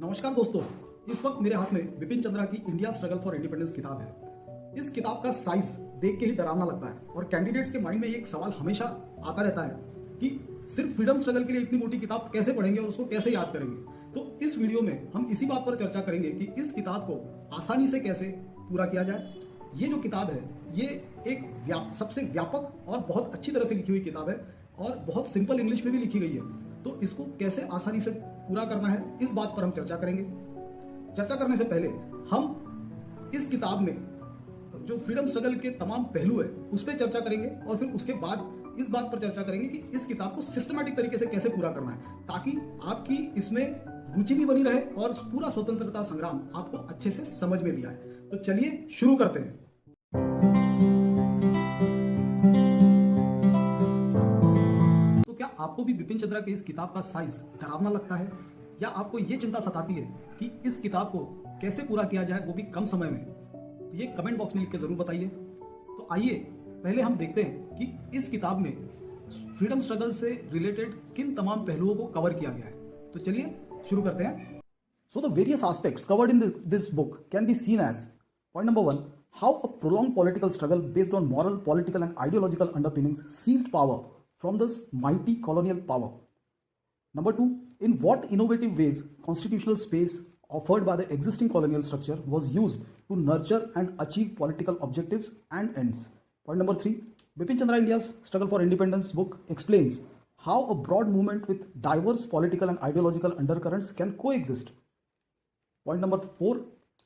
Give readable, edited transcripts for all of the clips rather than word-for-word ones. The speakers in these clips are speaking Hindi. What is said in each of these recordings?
नमस्कार दोस्तों, इस वक्त मेरे हाथ में बिपिन चंद्रा की इंडिया स्ट्रगल फॉर इंडिपेंडेंस किताब है। इस किताब का साइज देख के ही डरावना लगता है और कैंडिडेट्स के माइंड में एक सवाल हमेशा आता रहता है कि सिर्फ फ्रीडम स्ट्रगल के लिए इतनी मोटी किताब कैसे पढ़ेंगे और उसको कैसे याद करेंगे। तो इस वीडियो में हम इसी बात पर चर्चा करेंगे कि इस किताब को आसानी से कैसे पूरा किया जाए। ये जो किताब है ये एक सबसे व्यापक और बहुत अच्छी तरह से लिखी हुई किताब है और बहुत सिंपल इंग्लिश में भी लिखी गई है। तो इसको कैसे आसानी से पूरा करना है इस बात पर हम चर्चा करेंगे। चर्चा करने से पहले हम इस किताब में जो फ्रीडम स्ट्रगल के तमाम पहलू है उस पर चर्चा करेंगे और फिर उसके बाद इस बात पर चर्चा करेंगे कि इस किताब को सिस्टमैटिक तरीके से कैसे पूरा करना है ताकि आपकी इसमें रुचि भी बनी रहे और पूरा स्वतंत्रता संग्राम आपको अच्छे से समझ में भी आए। तो चलिए शुरू करते हैं। आपको भी बिपिन चंद्रा की इस किताब का साइज डरावना लगता है या आपको यह चिंता सताती है कि इस किताब को कैसे पूरा किया जाए वो भी कम समय में? तो ये कमेंट बॉक्स में लिख के जरूर बताइए। तो आइए पहले हम देखते हैं कि इस किताब में फ्रीडम स्ट्रगल से रिलेटेड किन तमाम पहलुओं को कवर किया गया है। तो चलिए शुरू करते हैं। So the various aspects covered in this book can be seen as point number 1, how a prolonged political struggle based on moral, political and ideological underpinnings seized power from this mighty colonial power. Number 2, in what innovative ways constitutional space offered by the existing colonial structure was used to nurture and achieve political objectives and ends. Point number 3, Bipin Chandra India's Struggle for Independence book explains how a broad movement with diverse political and ideological undercurrents can coexist. Point number 4,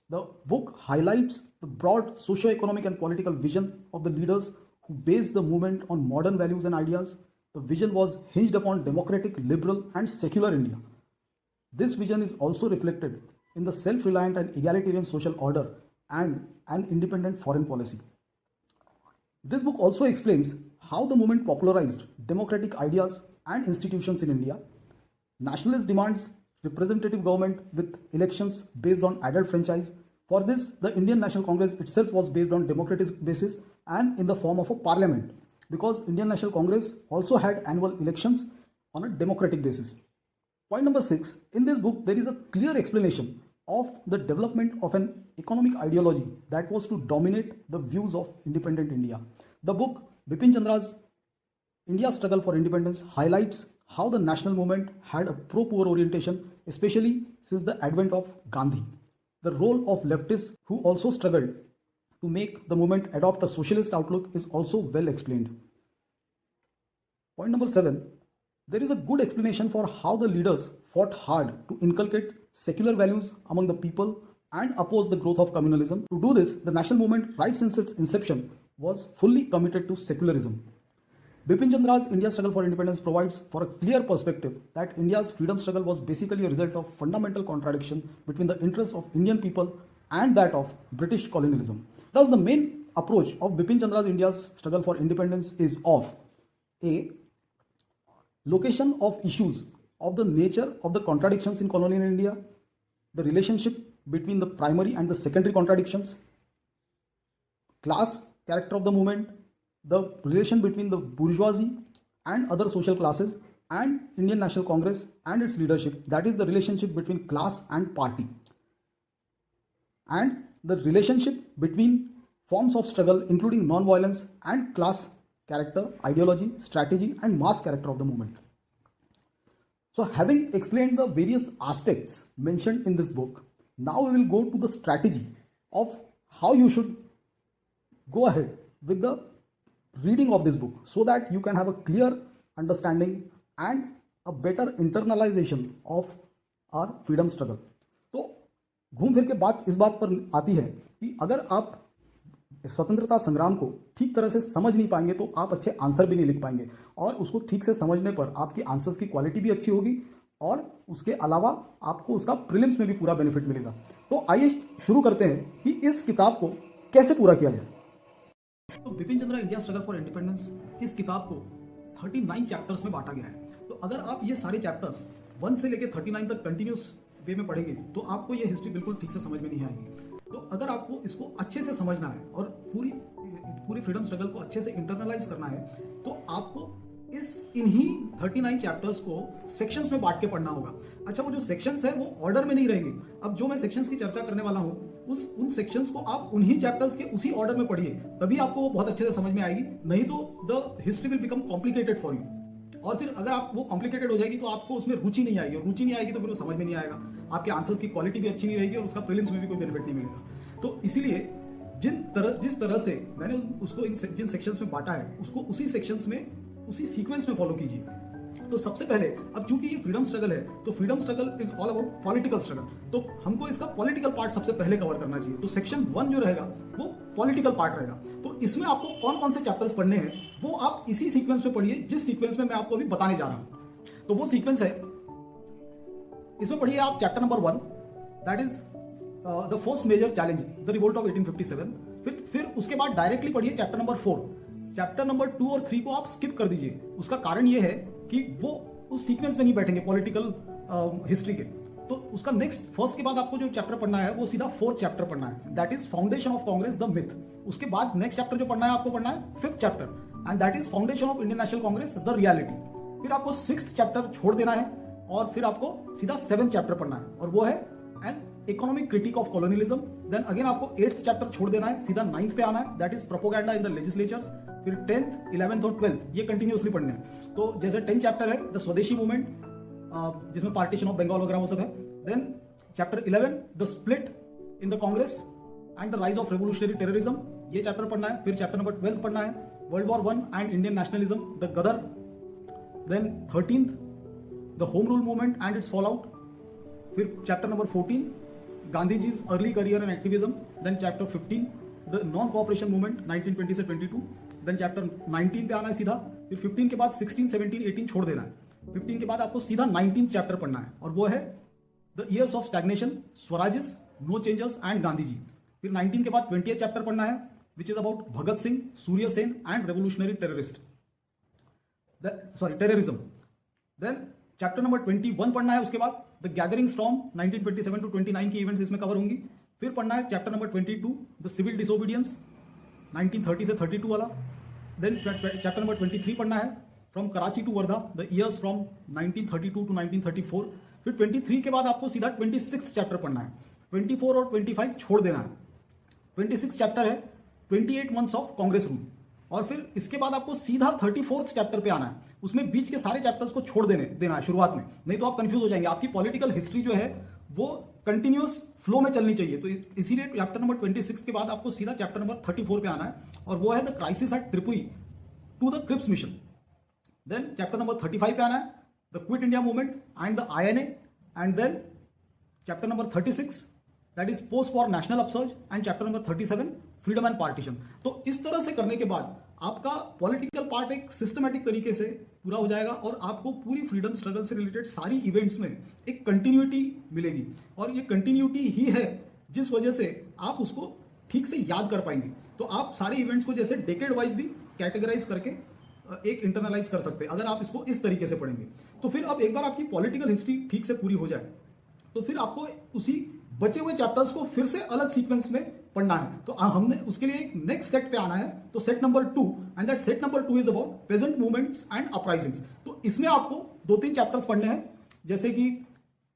the book highlights the broad socio-economic and political vision of the leaders who based the movement on modern values and ideas. The vision was hinged upon democratic, liberal and secular India. This vision is also reflected in the self-reliant and egalitarian social order and an independent foreign policy. This book also explains how the movement popularized democratic ideas and institutions in India. Nationalist demands representative government with elections based on adult franchise. For this, the Indian National Congress itself was based on democratic basis and in the form of a parliament, because Indian National Congress also had annual elections on a democratic basis. Point number 6, in this book there is a clear explanation of the development of an economic ideology that was to dominate the views of independent India. The book Bipin Chandra's India Struggle for Independence highlights how the national movement had a pro-poor orientation, especially since the advent of Gandhi. The role of leftists who also struggled to make the movement adopt a socialist outlook is also well explained. Point number 7, there is a good explanation for how the leaders fought hard to inculcate secular values among the people and oppose the growth of communalism. To do this, the national movement, right since its inception, was fully committed to secularism. Bipin Chandra's India Struggle for Independence provides for a clear perspective that India's freedom struggle was basically a result of fundamental contradiction between the interests of Indian people and that of British colonialism. Thus, the main approach of Bipin Chandra's India's Struggle for Independence is of A. Location of issues of the nature of the contradictions in colonial India, the relationship between the primary and the secondary contradictions, class character of the movement, the relation between the bourgeoisie and other social classes and Indian National Congress and its leadership, that is the relationship between class and party, and the relationship between forms of struggle including non-violence and class character, ideology, strategy and mass character of the movement. So having explained the various aspects mentioned in this book, now we will go to the strategy of how you should go ahead with the reading of this book so that you can have a clear understanding and a better internalization of our freedom struggle. तो घूम फिर के बात इस बात पर आती है कि अगर आप स्वतंत्रता संग्राम को ठीक तरह से समझ नहीं पाएंगे तो आप अच्छे आंसर भी नहीं लिख पाएंगे और उसको ठीक से समझने पर आपकी आंसर्स की क्वालिटी भी अच्छी होगी और उसके अलावा आपको उसका प्रीलिम्स में भी पूरा बेनिफिट मिलेगा। तो आइए शुरू करते हैं कि इस किताब को कैसे पूरा किया जाए। तो Bipin Chandra India struggle for independence, इस किताब को 39 चैप्टर्स में बांटा गया है। तो अगर आप ये सारे चैप्टर्स 1 से लेकर 39 तक कंटिन्यूस वे में पढ़ेंगे तो आपको ये हिस्ट्री बिल्कुल ठीक से समझ में नहीं आएगी। तो अगर आपको इसको अच्छे से समझना है और पूरी फ्रीडम स्ट्रगल को अच्छे से इंटरनलाइज करना है तो आपको इन्हीं 39 चैप्टर्स को सेक्शंस में बांट के पढ़ना होगा। अच्छा, वो जो सेक्शंस है वो ऑर्डर में नहीं रहेंगे। अब जो मैं सेक्शंस की चर्चा करने वाला हूँ उन सेक्शंस को आप उन्हीं चैप्टर्स के उसी ऑर्डर में पढ़िए, तभी आपको वो बहुत अच्छे से समझ में आएगी। नहीं तो the history will become complicated for you, और फिर अगर आप वो कॉम्प्लिकेटेड हो जाएगी तो आपको उसमें रुचि नहीं आएगी, और रुचि नहीं आएगी तो फिर वो समझ में नहीं आएगा, आपके आंसर्स की क्वालिटी भी अच्छी नहीं रहेगी और उसका प्रीलिम्स में भी कोई बेनिफिट नहीं मिलेगा। तो इसीलिए जिस तरह से मैंने उसको जिन सेक्शंस में बांटा है उसको उसी सेक्शंस में उसी सीक्वेंस में फॉलो कीजिए। तो सबसे पहले, अब चूंकि ये फ्रीडम स्ट्रगल है तो freedom struggle is all about political struggle, तो हमको इसका पॉलिटिकल पार्ट सबसे पहले कवर करना चाहिए। तो सेक्शन 1 जो रहेगा वो पॉलिटिकल पार्ट रहेगा। तो इसमें आपको कौन कौन से चैप्टर्स पढ़ने हैं वो आप इसी सीक्वेंस में पढ़िए जिस सीक्वेंस में मैं आपको अभी बताने जा रहा हूं। तो वो सीक्वेंस है, इसमें पढ़िए आप chapter number 1, that is the first major challenge, the revolt of 1857। फिर उसके बाद डायरेक्टली पढ़िए चैप्टर नंबर 4। चैप्टर नंबर 2 और 3 को आप स्किप कर दीजिए। उसका कारण यह है कि वो उस सीक्वेंस में नहीं बैठेंगे पॉलिटिकल हिस्ट्री के। तो उसका नेक्स्ट, फर्स्ट के बाद आपको जो चैप्टर पढ़ना है वो सीधा 4th चैप्टर पढ़ना है, that is foundation of Congress the myth. उसके बाद नेक्स्ट चैप्टर जो पढ़ना है आपको पढ़ना है 5th chapter, and that is foundation of Indian national Congress the reality. फिर आपको 6th चैप्टर छोड़ देना है और फिर आपको सीधा 7th चैप्टर पढ़ना है, और वो है an economic critique of colonialism. Then again आपको 8th चैप्टर छोड़ देना है, सीधा 9th पे आना है, that is propaganda in the legislatures. फिर 10th, 11th और 12th ये कंटिन्यूअसली पढ़ने हैं। तो जैसे 10th चैप्टर है द स्वदेशी मूवमेंट, जिसमें पार्टीशन ऑफ बंगाल वगैरह वो सब है। Then chapter 11 the split in the Congress and the rise of revolutionary terrorism, ये चैप्टर पढ़ना है। फिर चैप्टर नंबर 12 पढ़ना है world war 1 and Indian nationalism the Ghadar. Then 13th the home rule movement and its fall out. फिर chapter number 14 Gandhi ji's early career and activism. Then chapter 15 the non cooperation movement 1920 से 22। देन चैप्टर 19 पे आना है सीधा। फिर 15 के बाद 16, 17, 18 छोड़ देना है। 15 के बाद आपको सीधा 19th चैप्टर पढ़ना है, और वो है the years of stagnation, Swarajists, no changers and Gandhi ji. फिर 19 के बाद 20th चैप्टर पढ़ना है which is about Bhagat Singh, Surya Sen and revolutionary terrorism. Then chapter number 21 पढ़ना है। उसके बाद द गैदरिंग स्टॉर्म 1927 टू 29 की इवेंट्स इसमें कवर होंगी। फिर पढ़ना है chapter number 22 the civil disobedience 1930 से 32 वाला। देन चैप्टर नंबर 23 पढ़ना है from Karachi to Wardha the years from 1932 to 1934। फिर 23 के बाद आपको सीधा 26th चैप्टर पढ़ना है। 24 और 25 छोड़ देना है। 26 चैप्टर है 28 मंथ्स ऑफ कांग्रेस रूल, और फिर इसके बाद आपको सीधा 34th चैप्टर पे आना है। उसमें बीच के सारे चैप्टर्स को छोड़ देना है शुरुआत में, नहीं तो आप कंफ्यूज हो जाएंगे। आपकी पॉलिटिकल हिस्ट्री जो है वो कंटिन्यूअस फ्लो में चलनी चाहिए। तो इसीलिए चैप्टर नंबर 26 के बाद आपको सीधा चैप्टर नंबर 34 पे आना है, और वो है the crisis at Tripuri to the Cripps mission. Then chapter number 35 पे आना है the quit India movement and the INA। And then chapter number 36 that is post war national upsurge, and chapter number 37 freedom and partition. तो इस तरह से करने के बाद आपका पॉलिटिकल पार्ट एक सिस्टमैटिक तरीके से पूरा हो जाएगा, और आपको पूरी फ्रीडम स्ट्रगल से रिलेटेड सारी इवेंट्स में एक कंटिन्यूटी मिलेगी। और ये कंटिन्यूटी ही है जिस वजह से आप उसको ठीक से याद कर पाएंगे। तो आप सारे इवेंट्स को जैसे डेकेड वाइज भी कैटेगराइज करके एक इंटरनलाइज कर सकते हैं अगर आप इसको इस तरीके से पढ़ेंगे। तो फिर अब एक बार आपकी पॉलिटिकल हिस्ट्री ठीक से पूरी हो जाए तो फिर आपको उसी बचे हुए चैप्टर्स को फिर से अलग सीक्वेंस में पढ़ना है। तो हमने उसके लिए एक नेक्स्ट सेट पे आना है, तो set number 2, and that set number 2 is about peasant movements and uprisings. तो इसमें आपको 2-3 चैप्टर्स पढ़ने हैं, जैसे कि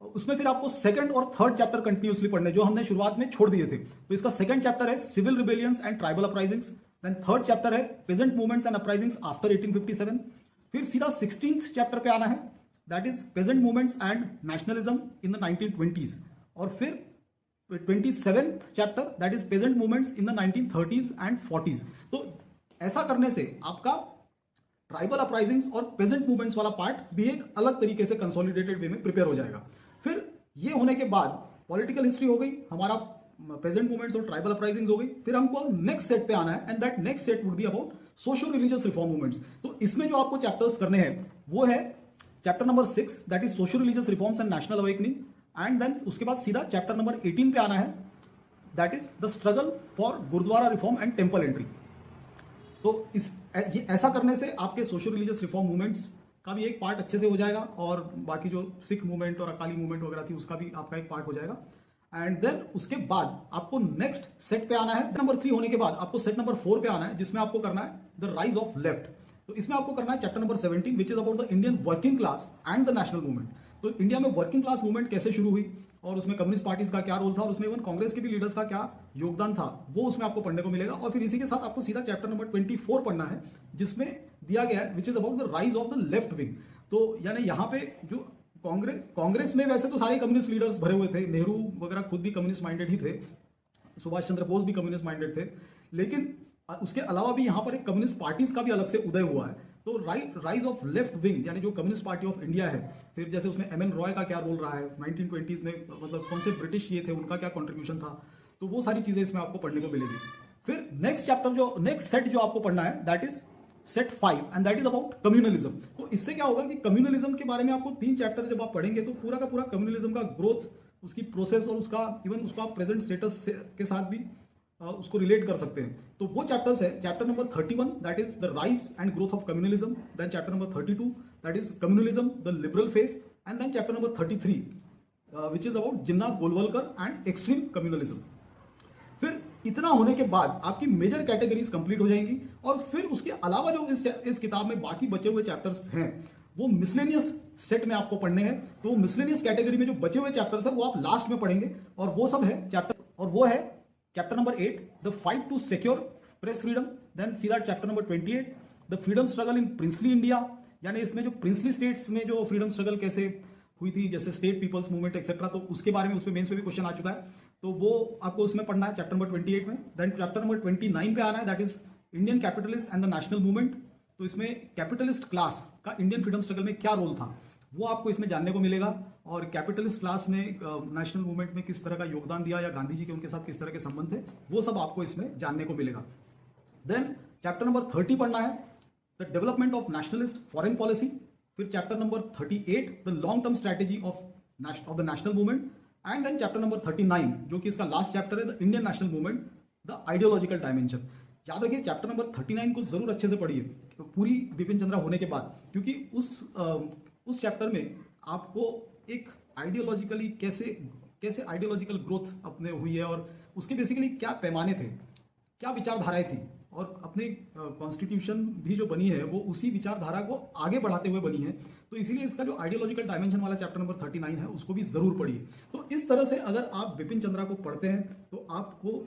उसमें फिर आपको 2nd और 3rd चैप्टर कंटिन्यूसली पढ़ने जो हमने शुरुआत में छोड़ दिए थे। तो इसका 2nd चैप्टर है civil rebellions and tribal uprisings. Then 3rd chapter है peasant movements and uprisings after 1857। फिर सीधा 16th चैप्टर पे आना है, that is peasant movements and nationalism in the 1920s। और फिर 27th chapter that is peasant movements in the 1930s and 40s। तो ऐसा करने से आपका ट्राइबल अपराइजिंग्स और पेजेंट मूवमेंट्स वाला पार्ट भी एक अलग तरीके से कंसोलिडेटेड वे में प्रिपेयर हो जाएगा। फिर ये होने के बाद पॉलिटिकल हिस्ट्री हो गई, हमारा पेजेंट मूवमेंट्स और ट्राइबल अपराइजिंग्स हो गई। फिर हमको नेक्स्ट सेट पे आना है, and that next set would be about socio religious reform movements. तो इसमें जो आपको चैप्टर्स करने हैं वो है chapter number 6 that is socio religious reforms and national awakening. And then उसके बाद सीधा चैप्टर नंबर 18 पे आना है, that is the struggle for gurdwara reform and temple entry. तो ये ऐसा करने से आपके सोशल रिलीजियस रिफॉर्म मूवमेंट्स का भी एक पार्ट अच्छे से हो जाएगा, और बाकी जो सिख मूवमेंट और अकाली मूवमेंट वगैरह थी उसका भी आपका एक पार्ट हो जाएगा। एंड देन उसके बाद आपको नेक्स्ट सेट पे आना है। नंबर 3 होने के बाद आपको सेट नंबर 4 पे आना है, जिसमें आपको करना है द राइज ऑफ लेफ्ट। तो इसमें आपको करना है chapter number 17 which is about the Indian working class and the national movement. तो इंडिया में वर्किंग क्लास मूवमेंट कैसे शुरू हुई और उसमें कम्युनिस्ट पार्टीज का क्या रोल था और उसमें इवन कांग्रेस के भी लीडर्स का क्या योगदान था, वो उसमें आपको पढ़ने को मिलेगा। और फिर इसी के साथ आपको सीधा चैप्टर नंबर 24 पढ़ना है जिसमें दिया गया है which is about the rise of the left wing. तो यानी यहाँ पे जो कांग्रेस में वैसे तो सारे कम्युनिस्ट लीडर्स भरे हुए थे, नेहरू वगैरह खुद भी कम्युनिस्ट माइंडेड ही थे, सुभाष चंद्र बोस भी कम्युनिस्ट माइंडेड थे, लेकिन उसके अलावा भी यहाँ पर एक कम्युनिस्ट पार्टीज का भी अलग से उदय हुआ है। तो राइज ऑफ लेफ्ट विंग यानी जो कम्युनिस्ट पार्टी ऑफ इंडिया है, फिर जैसे उसमें एम एन रॉय का क्या रोल रहा है 1920s में, मतलब कौन से ब्रिटिश ये थे उनका क्या कंट्रीब्यूशन था, तो वो सारी चीजें इसमें आपको पढ़ने को मिलेगी। फिर नेक्स्ट सेट जो आपको पढ़ना है that is set 5 and that is about communalism. तो इससे क्या होगा कि कम्युनलिज्म के बारे में आपको 3 चैप्टर जब आप पढ़ेंगे तो पूरा का पूरा कम्युनलिज्म का ग्रोथ, उसकी प्रोसेस और उसका इवन उसका प्रेजेंट स्टेटस के साथ भी उसको रिलेट कर सकते हैं। तो वो चैप्टर्स है chapter number 31 that is the rise and growth of communalism, then chapter number 32 that is communalism the liberal face, and then chapter number 33 which is about Jinnah Golwalkar and extreme communalism. फिर इतना होने के बाद आपकी मेजर कैटेगरीज कंप्लीट हो जाएंगी और फिर उसके अलावा जो इस किताब में बाकी बचे हुए चैप्टर्स हैं वो मिसलेनियस सेट में आपको पढ़ने हैं। तो मिसलेनियस कैटेगरी में जो बचे हुए चैप्टर्स हैं वो आप लास्ट में पढ़ेंगे और वो सब है चैप्टर, और वो है chapter number 8 the fight to secure press freedom, then सीधा chapter number 28 the freedom struggle in princely India, यानी इसमें जो प्रिंसली स्टेट्स में जो फ्रीडम स्ट्रगल कैसे हुई थी जैसे स्टेट पीपल्स मूवमेंट एक्सेट्रा, तो उसके बारे में उसमें मेंस पे भी क्वेश्चन आ चुका है, तो वो आपको उसमें पढ़ना है चैप्टर नंबर 28 में। देन चैप्टर नंबर 29 पे आना है that is Indian capitalist and the national movement. तो इसमें कैपिटलिस्ट क्लास का इंडियन फ्रीडम स्ट्रगल में क्या रोल था वो आपको इसमें जानने को मिलेगा, और कैपिटलिस्ट क्लास ने नेशनल मूवमेंट में किस तरह का योगदान दिया या गांधी जी के उनके साथ किस तरह के संबंध थे वो सब आपको इसमें जानने को मिलेगा। देन चैप्टर नंबर 30 पढ़ना है the development of nationalist foreign policy, फिर chapter number 38 the long term strategy of the national movement, and then chapter number 39 जो कि इसका लास्ट चैप्टर है the Indian national movement the ideological dimension. याद रखिए चैप्टर नंबर 39 को जरूर अच्छे से पढ़िए पूरी बिपिन चंद्रा होने के बाद, क्योंकि उस चैप्टर में आपको एक आइडियोलॉजिकली कैसे आइडियोलॉजिकल ग्रोथ अपने हुई है और उसके बेसिकली क्या पैमाने थे, क्या विचारधाराएं थी, और अपने कॉन्स्टिट्यूशन भी जो बनी है वो उसी विचारधारा को आगे बढ़ाते हुए बनी है। तो इसीलिए इसका जो आइडियोलॉजिकल डायमेंशन वाला चैप्टर नंबर 39 है उसको भी जरूर पढ़िए। तो इस तरह से अगर आप बिपिन चंद्रा को पढ़ते हैं तो आपको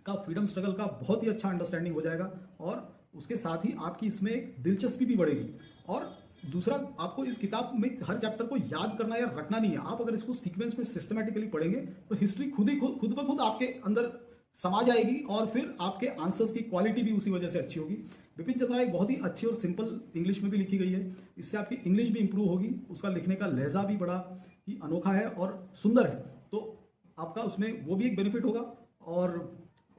का फ्रीडम स्ट्रगल का बहुत ही अच्छा अंडरस्टैंडिंग हो जाएगा, और उसके साथ ही आपकी इसमें एक दिलचस्पी भी बढ़ेगी। और दूसरा, आपको इस किताब में हर चैप्टर को याद करना या रखना नहीं है, आप अगर इसको सीक्वेंस में सिस्टमैटिकली पढ़ेंगे तो हिस्ट्री खुद ब खुद आपके अंदर समा जाएगी और फिर आपके आंसर्स की क्वालिटी भी उसी वजह से अच्छी होगी। बिपिन चंद्रा एक बहुत ही अच्छी और सिंपल इंग्लिश में भी लिखी गई है, इससे आपकी इंग्लिश भी इंप्रूव होगी, उसका लिखने का लहजा भी बड़ा ही अनोखा है और सुंदर है, तो आपका उसमें वो भी एक बेनिफिट होगा। और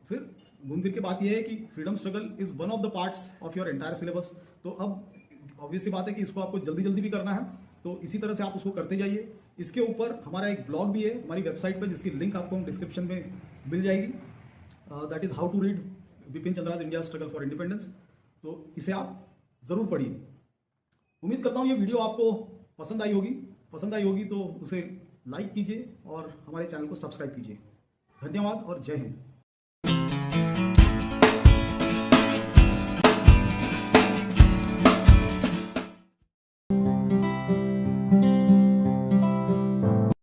फिर घूम फिर के बात यह है कि freedom struggle is one of the parts of your entire syllabus. तो अब ऑब्वियस सी बात है कि इसको आपको जल्दी भी करना है, तो इसी तरह से आप उसको करते जाइए। इसके ऊपर हमारा एक ब्लॉग भी है हमारी वेबसाइट पर जिसकी लिंक आपको डिस्क्रिप्शन में मिल जाएगी, that is how to read Bipin Chandra's India struggle for independence. तो इसे आप जरूर पढ़िए। उम्मीद करता हूँ ये वीडियो आपको पसंद आई होगी तो उसे लाइक कीजिए और हमारे चैनल को सब्सक्राइब कीजिए। धन्यवाद और जय हिंद।